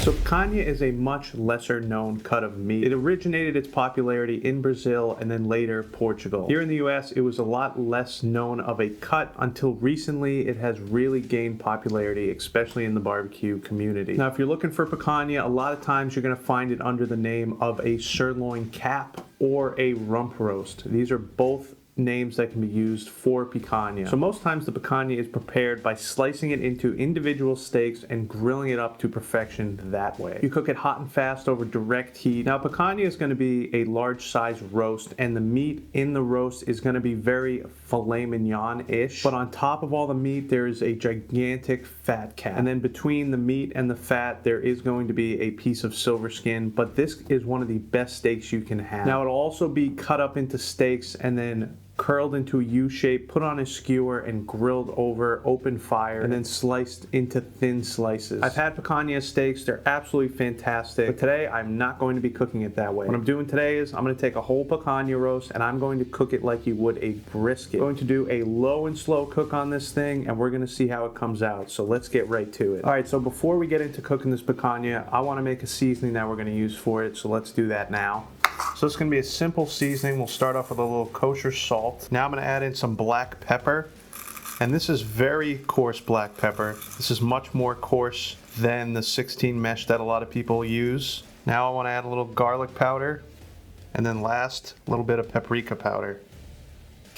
So picanha is a much lesser known cut of meat. It originated its popularity in Brazil and then later Portugal. Here in the US, it was a lot less known of a cut until recently it has really gained popularity, especially in the barbecue community. Now, if you're looking for picanha, a lot of times you're going to find it under the name of a sirloin cap or a rump roast. These are both names that can be used for picanha. So most times the picanha is prepared by slicing it into individual steaks and grilling it up to perfection that way. You cook it hot and fast over direct heat. Now picanha is going to be a large size roast, and the meat in the roast is going to be very filet mignon-ish, but on top of all the meat there is a gigantic fat cap, and then between the meat and the fat there is going to be a piece of silver skin. But this is one of the best steaks you can have. Now it'll also be cut up into steaks and then curled into a U shape, put on a skewer, and grilled over open fire, and then sliced into thin slices. I've had picanha steaks, they're absolutely fantastic, but today I'm not going to be cooking it that way. What I'm doing today is I'm going to take a whole picanha roast and I'm going to cook it like you would a brisket. I'm going to do a low and slow cook on this thing, and we're going to see how it comes out. So let's get right to it. Alright, so before we get into cooking this picanha, I want to make a seasoning that we're going to use for it, so let's do that now. So it's going to be a simple seasoning. We'll start off with a little kosher salt. Now I'm going to add in some black pepper. And this is very coarse black pepper. This is much more coarse than the 16 mesh that a lot of people use. Now I want to add a little garlic powder. And then last, a little bit of paprika powder.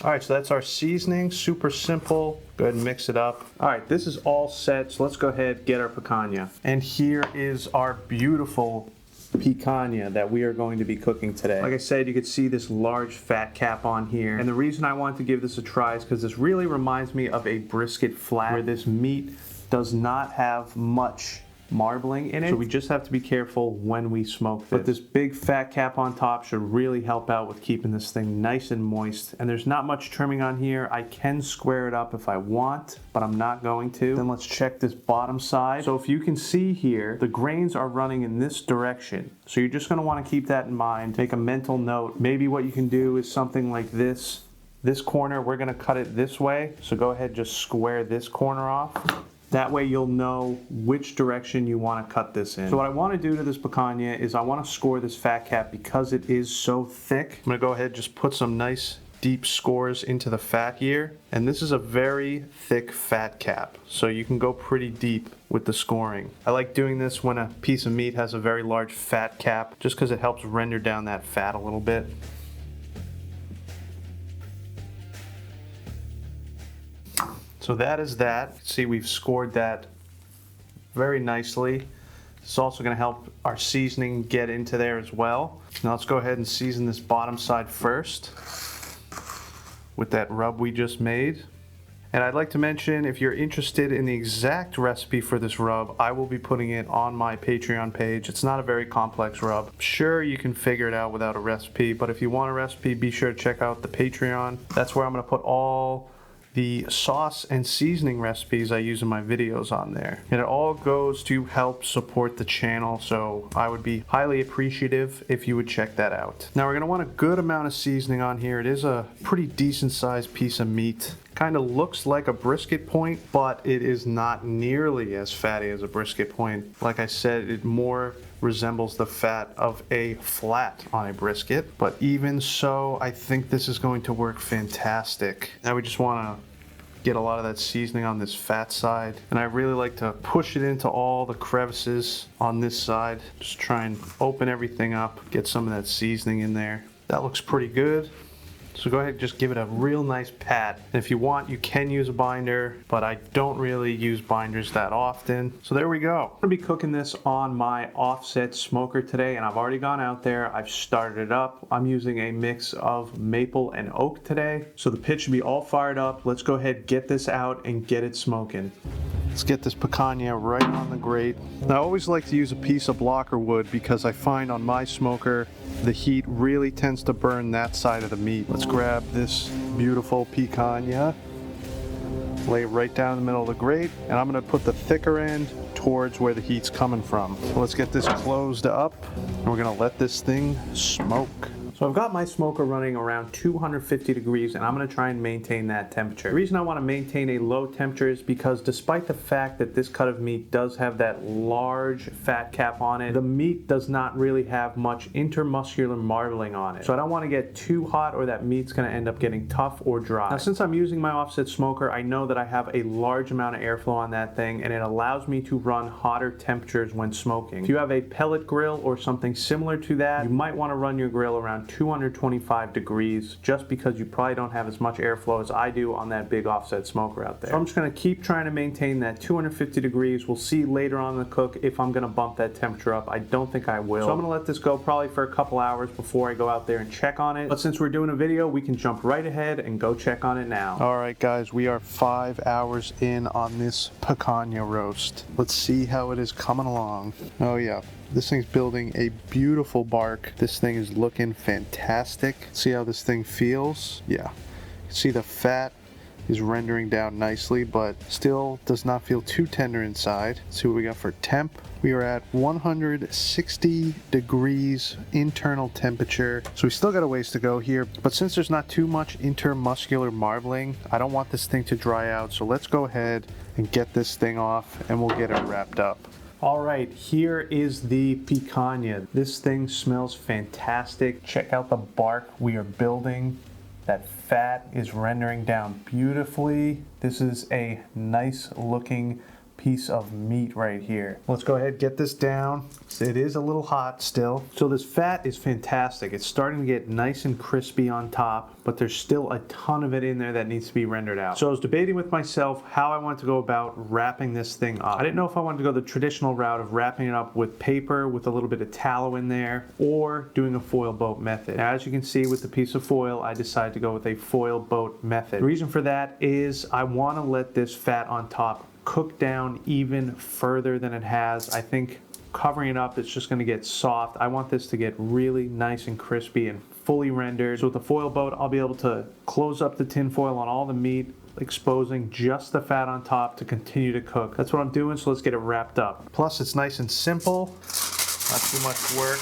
Alright, so that's our seasoning. Super simple. Go ahead and mix it up. Alright, this is all set. So let's go ahead and get our picanha. And here is our beautiful picanha that we are going to be cooking today. Like I said, you can see this large fat cap on here, and the reason I wanted to give this a try is because this really reminds me of a brisket flat, where this meat does not have much marbling in it, so we just have to be careful when we smoke this. But this big fat cap on top should really help out with keeping this thing nice and moist. And there's not much trimming on here. I can square it up if I want, but I'm not going to. Then let's check this bottom side. So if you can see here, the grains are running in this direction, so you're just going to want to keep that in mind. Make a mental note. Maybe what you can do is something like this corner, we're going to cut it this way, so go ahead, just square this corner off. That way you'll know which direction you want to cut this in. So what I want to do to this picanha is I want to score this fat cap because it is so thick. I'm going to go ahead and just put some nice deep scores into the fat here. And this is a very thick fat cap, so you can go pretty deep with the scoring. I like doing this when a piece of meat has a very large fat cap, just because it helps render down that fat a little bit. So that is that. See, we've scored that very nicely. It's also going to help our seasoning get into there as well. Now let's go ahead and season this bottom side first with that rub we just made. And I'd like to mention, if you're interested in the exact recipe for this rub, I will be putting it on my Patreon page. It's not a very complex rub. Sure, you can figure it out without a recipe, but if you want a recipe, be sure to check out the Patreon. That's where I'm going to put all the sauce and seasoning recipes I use in my videos on there. And it all goes to help support the channel, so I would be highly appreciative if you would check that out. Now we're going to want a good amount of seasoning on here. It is a pretty decent sized piece of meat. Kind of looks like a brisket point, but it is not nearly as fatty as a brisket point. Like I said, it more resembles the fat of a flat on a brisket, but even so, I think this is going to work fantastic. Now we just want to get a lot of that seasoning on this fat side, and I really like to push it into all the crevices on this side. Just try and open everything up, get some of that seasoning in there. That looks pretty good. So go ahead and just give it a real nice pat. And if you want, you can use a binder, but I don't really use binders that often. So there we go. I'm gonna be cooking this on my offset smoker today, and I've already gone out there. I've started it up. I'm using a mix of maple and oak today. So the pit should be all fired up. Let's go ahead, get this out and get it smoking. Let's get this picanha right on the grate. Now, I always like to use a piece of blocker wood because I find on my smoker the heat really tends to burn that side of the meat. Let's grab this beautiful picanha, lay it right down in the middle of the grate, and I'm going to put the thicker end towards where the heat's coming from. So let's get this closed up, and we're going to let this thing smoke. So I've got my smoker running around 250 degrees and I'm going to try and maintain that temperature. The reason I want to maintain a low temperature is because despite the fact that this cut of meat does have that large fat cap on it, the meat does not really have much intermuscular marbling on it. So I don't want to get too hot or that meat's going to end up getting tough or dry. Now since I'm using my offset smoker, I know that I have a large amount of airflow on that thing and it allows me to run hotter temperatures when smoking. If you have a pellet grill or something similar to that, you might want to run your grill around 225 degrees just because you probably don't have as much airflow as I do on that big offset smoker out there. So I'm just going to keep trying to maintain that 250 degrees. We'll see later on in the cook if I'm going to bump that temperature up. I don't think I will. So I'm going to let this go probably for a couple hours before I go out there and check on it. But since we're doing a video, we can jump right ahead and go check on it now. All right, guys, we are 5 hours in on this picanha roast. Let's see how it is coming along. Oh yeah, this thing's building a beautiful bark. This thing is looking fantastic. See how this thing feels? Yeah. See the fat is rendering down nicely, but still does not feel too tender inside. Let's see what we got for temp. We are at 160 degrees internal temperature. So we still got a ways to go here, but since there's not too much intermuscular marbling, I don't want this thing to dry out. So let's go ahead and get this thing off and we'll get it wrapped up. All right, here is the picanha. This thing smells fantastic. Check out the bark we are building. That fat is rendering down beautifully. This is a nice looking piece of meat right here. Let's go ahead and get this down. It is a little hot still. So this fat is fantastic. It's starting to get nice and crispy on top, but there's still a ton of it in there that needs to be rendered out. So I was debating with myself how I wanted to go about wrapping this thing up. I didn't know if I wanted to go the traditional route of wrapping it up with paper with a little bit of tallow in there or doing a foil boat method. Now, as you can see with the piece of foil, I decided to go with a foil boat method. The reason for that is I want to let this fat on top cook down even further than it has. I think covering it up, it's just going to get soft. I want this to get really nice and crispy and fully rendered. So with the foil boat, I'll be able to close up the tin foil on all the meat, exposing just the fat on top to continue to cook. That's what I'm doing, so let's get it wrapped up. Plus, it's nice and simple, not too much work.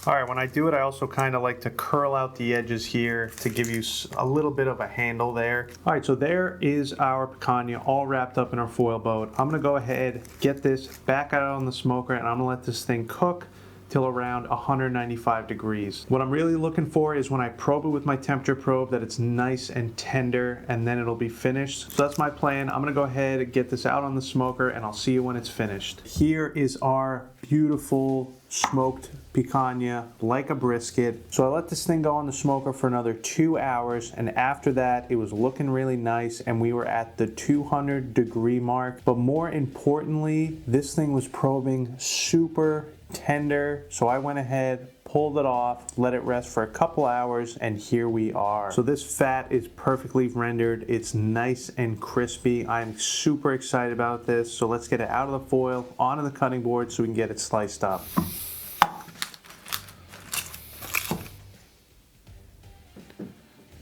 All right, when I do it, I also kind of like to curl out the edges here to give you a little bit of a handle there. All right, so there is our picanha all wrapped up in our foil boat. I'm gonna go ahead, get this back out on the smoker, and I'm gonna let this thing cook till around 195 degrees. What I'm really looking for is when I probe it with my temperature probe that it's nice and tender, and then it'll be finished. So that's my plan. I'm gonna go ahead and get this out on the smoker and I'll see you when it's finished. Here is our beautiful smoked picanha, like a brisket. So I let this thing go on the smoker for another 2 hours, and after that it was looking really nice and we were at the 200 degree mark. But more importantly, this thing was probing super tender, so I went ahead, pulled it off, let it rest for a couple hours, and here we are. So this fat is perfectly rendered. It's nice and crispy. I'm super excited about this. So let's get it out of the foil, onto the cutting board so we can get it sliced up.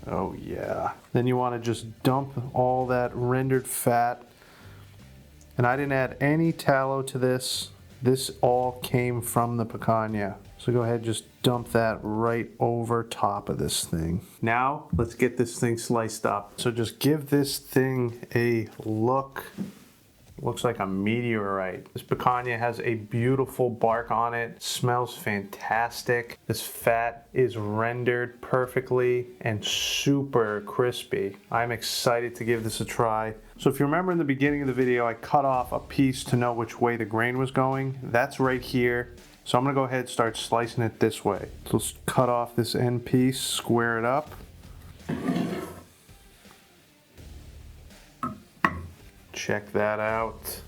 Oh yeah. Then you want to just dump all that rendered fat. And I didn't add any tallow to this. This all came from the picanha. So go ahead and just dump that right over top of this thing. Now, let's get this thing sliced up. So just give this thing a look. Looks like a meteorite. This picanha has a beautiful bark on it. Smells fantastic. This fat is rendered perfectly and super crispy. I'm excited to give this a try. So if you remember in the beginning of the video, I cut off a piece to know which way the grain was going. That's right here. So I'm gonna go ahead and start slicing it this way. So let's cut off this end piece, square it up. Check that out.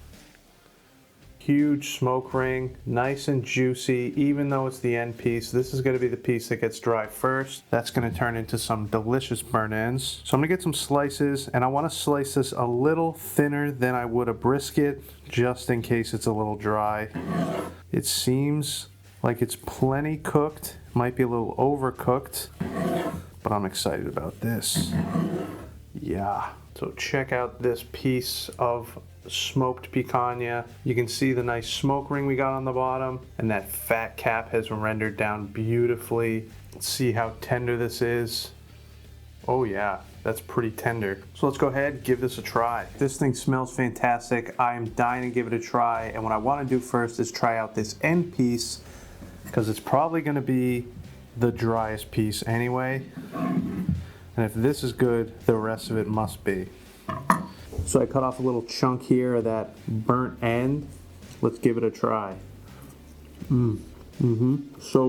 Huge smoke ring, nice and juicy, even though it's the end piece. This is gonna be the piece that gets dry first. That's gonna turn into some delicious burnt ends. So I'm gonna get some slices, and I wanna slice this a little thinner than I would a brisket, just in case it's a little dry. It seems like it's plenty cooked, might be a little overcooked, but I'm excited about this. Yeah. So check out this piece of smoked picanha. You can see the nice smoke ring we got on the bottom, and that fat cap has rendered down beautifully. Let's see how tender this is. Oh yeah, that's pretty tender. So let's go ahead, give this a try. This thing smells fantastic. I am dying to give it a try, and what I want to do first is try out this end piece, because it's probably going to be the driest piece anyway. And if this is good, the rest of it must be. So I cut off a little chunk here of that burnt end. Let's give it a try. So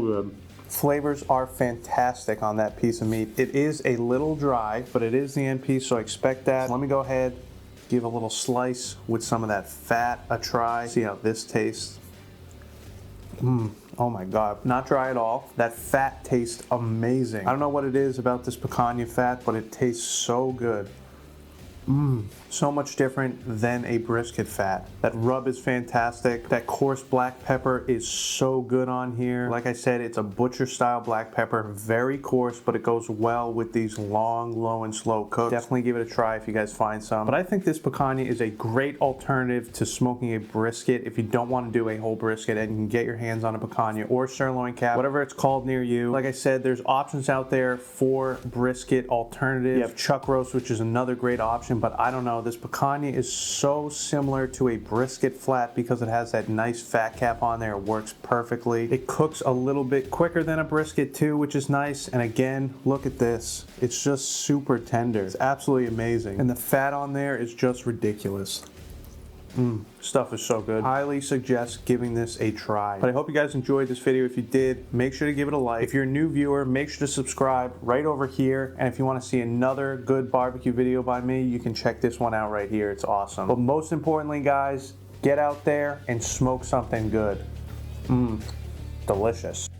good. Flavors are fantastic on that piece of meat. It is a little dry, but it is the end piece, so I expect that. Let me go ahead, give a little slice with some of that fat a try. See how this tastes. Oh my God, not dry at all. That fat tastes amazing. I don't know what it is about this picanha fat, but it tastes so good. So much different than a brisket fat. That rub is fantastic. That coarse black pepper is so good on here. Like I said, it's a butcher style black pepper, very coarse, but it goes well with these long, low and slow cooks. Definitely give it a try if you guys find some. But I think this picanha is a great alternative to smoking a brisket if you don't want to do a whole brisket, and you can get your hands on a picanha or sirloin cap, whatever it's called near you. Like I said, there's options out there for brisket alternatives. You have chuck roast, which is another great option, but I don't know. This picanha is so similar to a brisket flat because it has that nice fat cap on there. It works perfectly. It cooks a little bit quicker than a brisket too, which is nice. And again, look at this. It's just super tender. It's absolutely amazing. And the fat on there is just ridiculous. Stuff is so good. Highly suggest giving this a try. But I hope you guys enjoyed this video. If you did, make sure to give it a like. If you're a new viewer, make sure to subscribe right over here. And if you want to see another good barbecue video by me, you can check this one out right here. It's awesome. But most importantly, guys, get out there and smoke something good. Delicious.